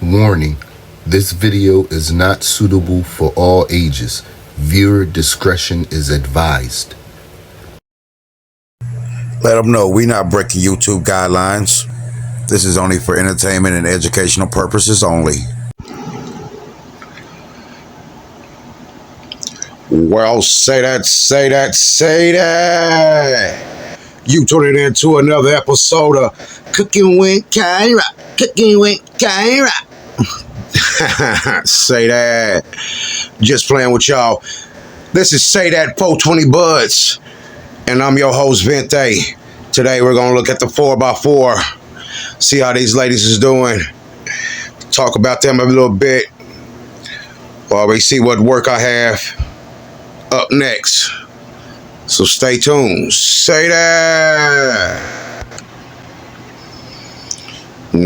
Warning, this video is not suitable for all ages. Viewer discretion is advised. Let them know we not breaking YouTube guidelines. This is only for entertainment and educational purposes only. Well, say that. You tuning in to another episode of Cooking with Kyra. Say that. Just playing with y'all. This is Say That 420 Buds. And I'm your host, Viente. Today we're going to look at the 4x4. See how these ladies is doing. Talk about them a little bit. While we see what work I have up next. So stay tuned. Say that.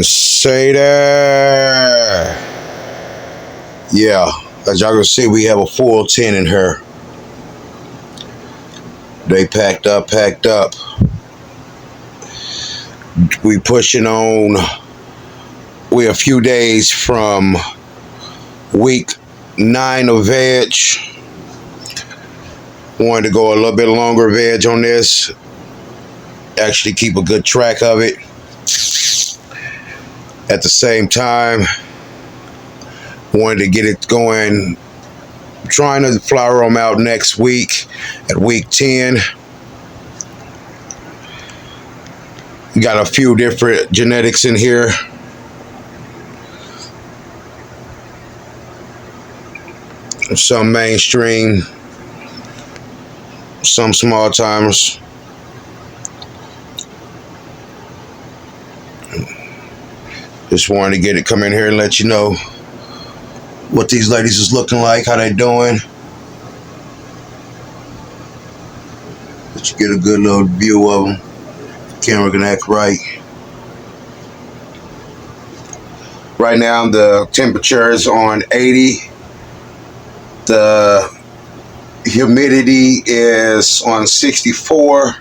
Say that. Yeah, as y'all can see, we have a full 10 in her. They packed up. We pushing on. We're a few days from week 9 of veg. Wanted to go a little bit longer veg on this. Actually keep a good track of it. At the same time, wanted to get it going. Trying to flower them out next week at week 10. Got a few different genetics in here. Some mainstream, some small timers. Just wanted to get it, come in here and let you know what these ladies is looking like, how they doing. Let you get a good little view of them. Camera can act right. Right now the temperature is on 80. The humidity is on 64.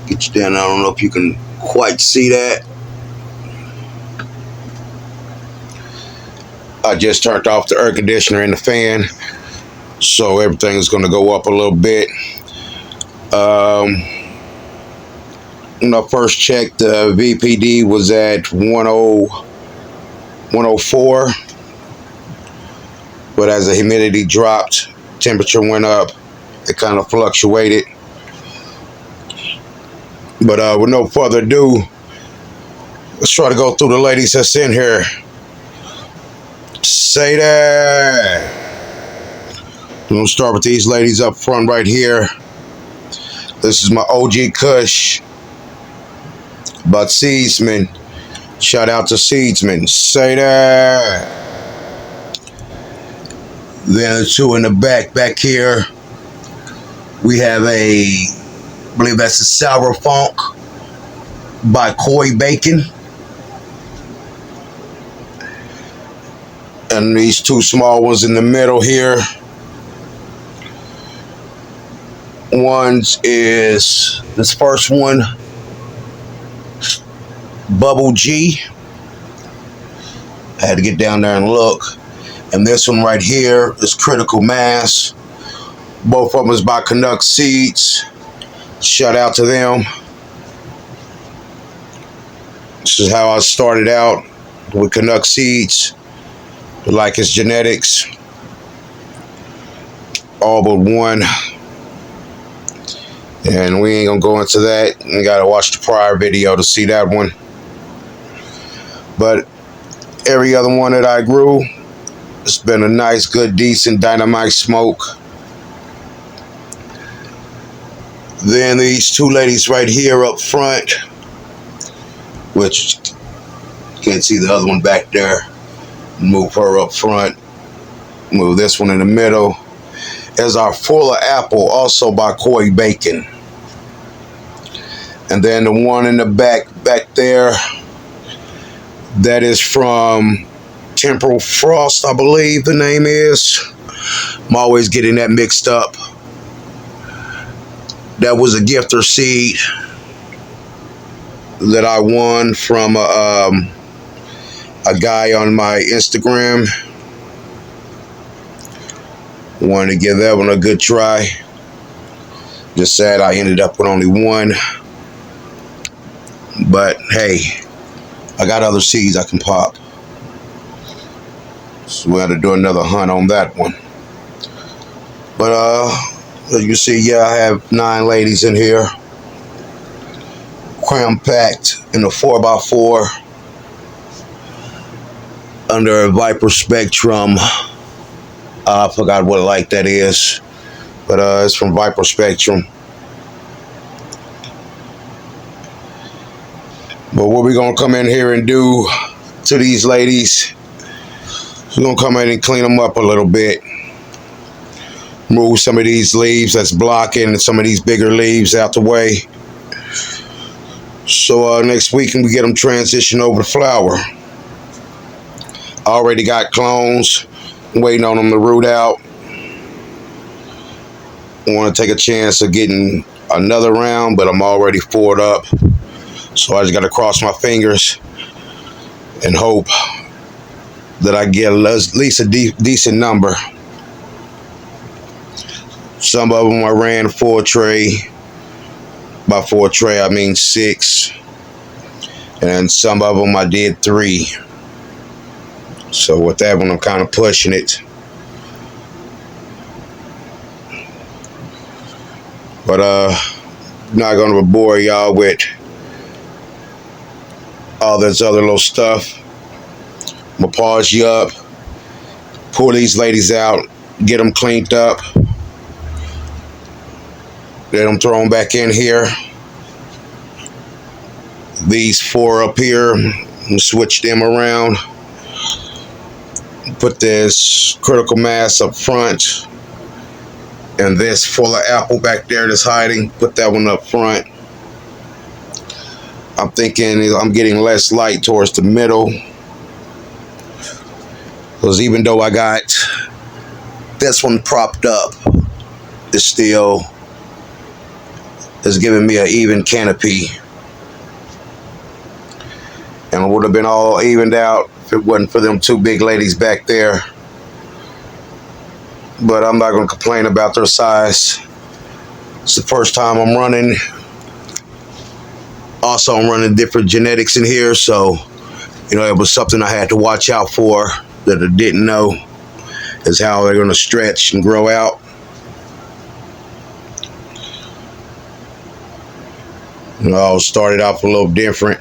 Get you down. I don't know if you can quite see that. I just turned off the air conditioner and the fan, so everything's going to go up a little bit. When I first checked, the VPD was at 104, but as the humidity dropped, temperature went up. It kind of fluctuated. But with no further ado, let's try to go through the ladies that's in here. Say that. I'm gonna start with these ladies up front right here. This is my OG Kush, but Seedsman. Shout out to Seedsman. Say that. Then the two in the back here. We have I believe that's a Sour Funk by Koi Bacon. And these two small ones in the middle here. This first one, Bubble G. I had to get down there and look. And this one right here is Critical Mass. Both of them is by Canuck Seeds. Shout out to them. This is how I started out with Canuck Seeds. Like his genetics, all but one, and we ain't gonna go into that. You gotta watch the prior video to see that one. But every other one that I grew, it's been a nice, good, decent dynamite smoke. Then these two ladies right here up front, which you can't see the other one back there. Move her up front. Move this one in the middle. Is our Fuller Apple, also by Koi Bacon. And then the one in the back there, that is from Temporal Frost, I believe the name is. I'm always getting that mixed up. That was a gifter seed that I won from I a guy on my Instagram. Wanted to give that one a good try. Just sad I ended up with only one. But hey, I got other seeds I can pop. So we had to do another hunt on that one. But as you see, yeah, I have 9 ladies in here. Cram-packed in a 4x4 under a Viper Spectrum. I forgot what light that is, but it's from Viper Spectrum. But what we're gonna come in here and do to these ladies, we're gonna come in and clean them up a little bit. Move some of these leaves that's blocking some of these bigger leaves out the way. So next week we get them transitioned over to flower. I already got clones, waiting on them to root out. I want to take a chance of getting another round, but I'm already 4'd up. So I just got to cross my fingers and hope that I get at least a decent number. Some of them I ran 4 tray. By 4 tray, I mean 6. And some of them I did 3. So with that one, I'm kind of pushing it. But not going to bore y'all with all this other little stuff. I'm going to pause you up, pull these ladies out, get them cleaned up. Let them throw them back in here. These 4 up here, and switch them around. Put this critical mass up front. And this full of apple back there that's hiding, put that one up front. I'm thinking I'm getting less light towards the middle. Because even though I got this one propped up, it's still is giving me an even canopy. And it would have been all evened out if it wasn't for them 2 big ladies back there. But I'm not going to complain about their size. It's the first time I'm running. Also, I'm running different genetics in here, so it was something I had to watch out for that I didn't know, is how they're going to stretch and grow out. All started off a little different.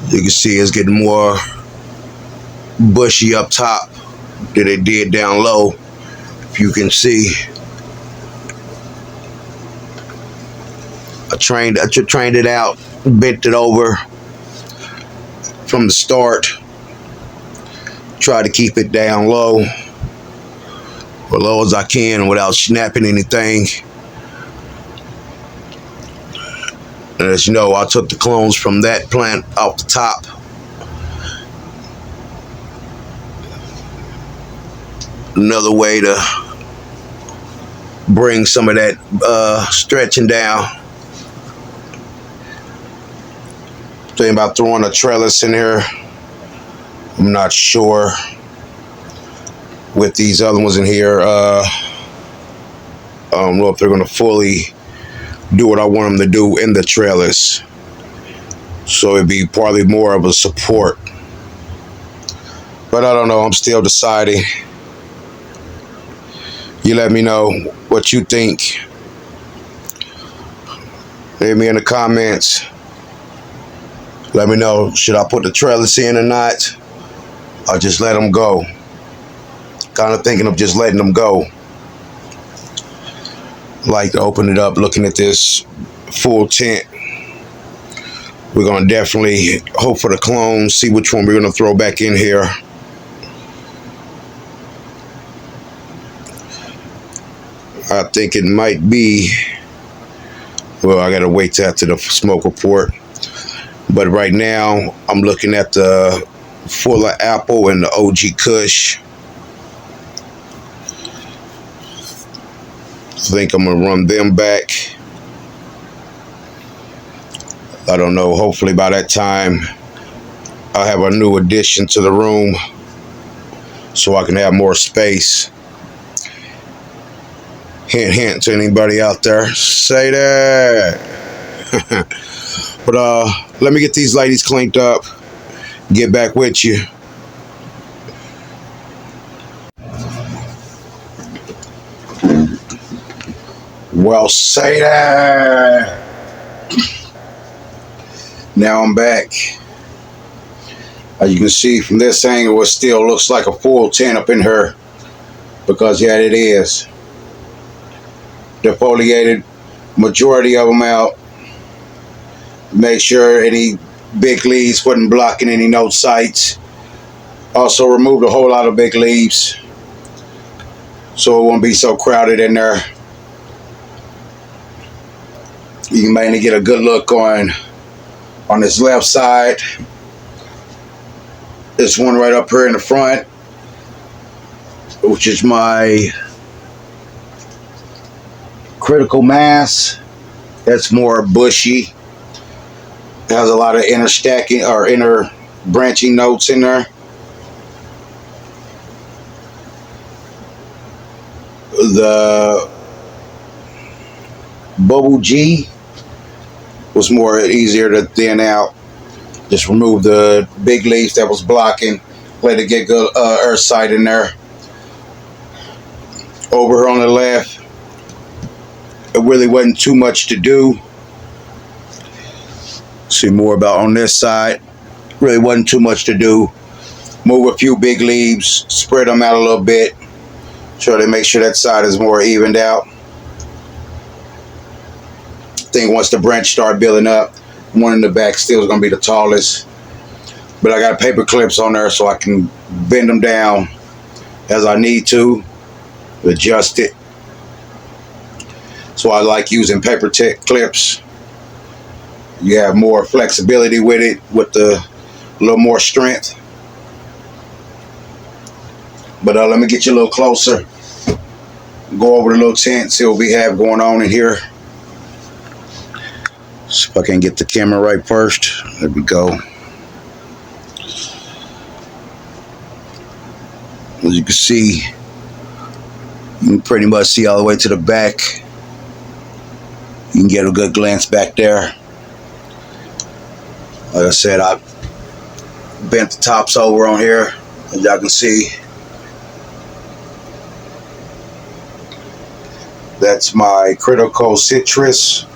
You can see it's getting more bushy up top than it did down low. If you can see, I trained it out, bent it over from the start. Try to keep it down low, as low as I can without snapping anything. And as you know, I took the clones from that plant off the top. Another way to bring some of that stretching down. Thinking about throwing a trellis in here. I'm not sure. With these other ones in here, I don't know if they're going to fully do what I want them to do in the trellis. So it'd be probably more of a support. But I don't know. I'm still deciding. You let me know what you think. Leave me in the comments. Let me know, should I put the trellis in or not? Or just let them go? Kind of thinking of just letting them go. Like to open it up, looking at this full tent. We're going to definitely hope for the clones, see which one we're going to throw back in here. I think it might be, well, I got to wait till after the smoke report. But right now, I'm looking at the full of apple and the OG Kush. I think I'm going to run them back. I don't know. Hopefully by that time, I have a new addition to the room so I can have more space. Hint, hint to anybody out there. Say that. But let me get these ladies cleaned up. Get back with you. Well, say that. Now I'm back. As you can see from this angle, it still looks like a full 10 up in her, because yeah, it is. Defoliated majority of them out. Make sure any big leaves wasn't blocking any node sites. Also removed a whole lot of big leaves so it won't be so crowded in there. You can mainly get a good look on this left side. This one right up here in the front, which is my critical mass. That's more bushy. It has a lot of inner stacking or inner branching notes in there. The bubble G was more easier to thin out. Just remove the big leaf that was blocking. Let it get good earth side in there. Over here on the left, it really wasn't too much to do. See more about on this side. Really wasn't too much to do. Move a few big leaves, spread them out a little bit. Try to make sure that side is more evened out. I think once the branch start building up, one in the back still is going to be the tallest. But I got paper clips on there so I can bend them down as I need to, adjust it. So I like using paper clips. You have more flexibility with it, with a little more strength. But let me get you a little closer. Go over the little tent, see what we have going on in here. See if I can get the camera right first. There we go. As you can see, you can pretty much see all the way to the back. You can get a good glance back there. Like I said, I bent the tops over on here, as y'all can see. That's my critical citrus.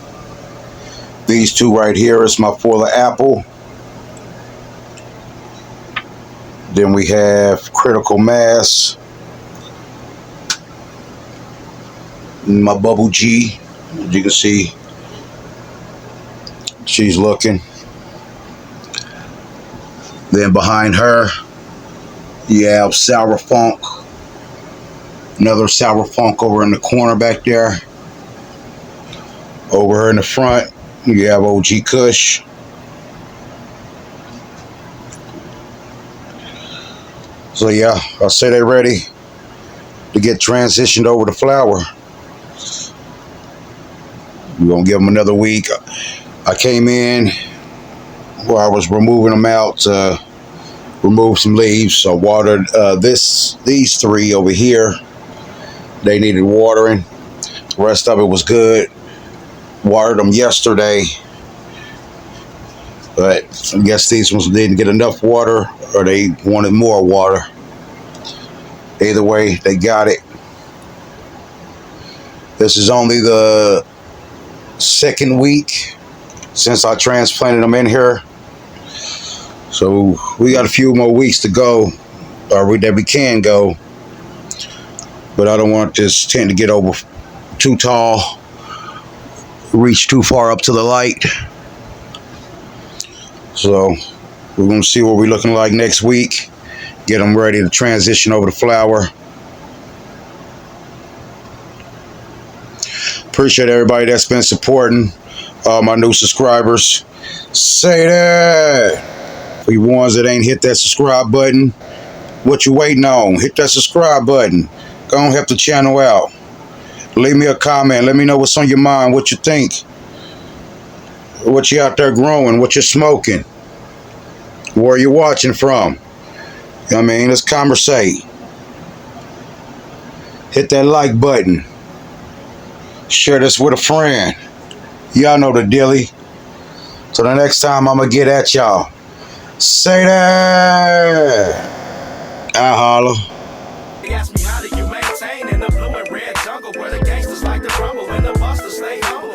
These two right here is my foiler apple. Then we have critical mass. My bubble G. As you can see, she's looking. Then behind her, you have sour funk. Another sour funk over in the corner back there. Over here in the front, you have OG Kush. So yeah, I'll say they're ready to get transitioned over to flower. We're going to give them another week. I came in where I was removing them out to remove some leaves. So I watered these three over here. They needed watering. The rest of it was good. Watered them yesterday. But I guess these ones didn't get enough water, or they wanted more water. Either way, they got it. This is only the second week since I transplanted them in here. So we got a few more weeks to go, or that we can go. But I don't want this tent to get over too tall, reach too far up to the light. So we're going to see what we're looking like next week. Get them ready to transition over to flower. Appreciate everybody that's been supporting my new subscribers. Say that. For you ones that ain't hit that subscribe button, what you waiting on? Hit that subscribe button. Go and help the channel out. Leave me a comment. Let me know what's on your mind, what you think. What you out there growing, what you're smoking. where you watching from. You know what I mean? Let's conversate. Hit that like button. Share this with a friend. Y'all know the dealie. So the next time I'ma get at y'all. Say that. I holla. They ask me how do you maintain in the blue and red jungle where the gangsters like to rumble and the busters stay humble.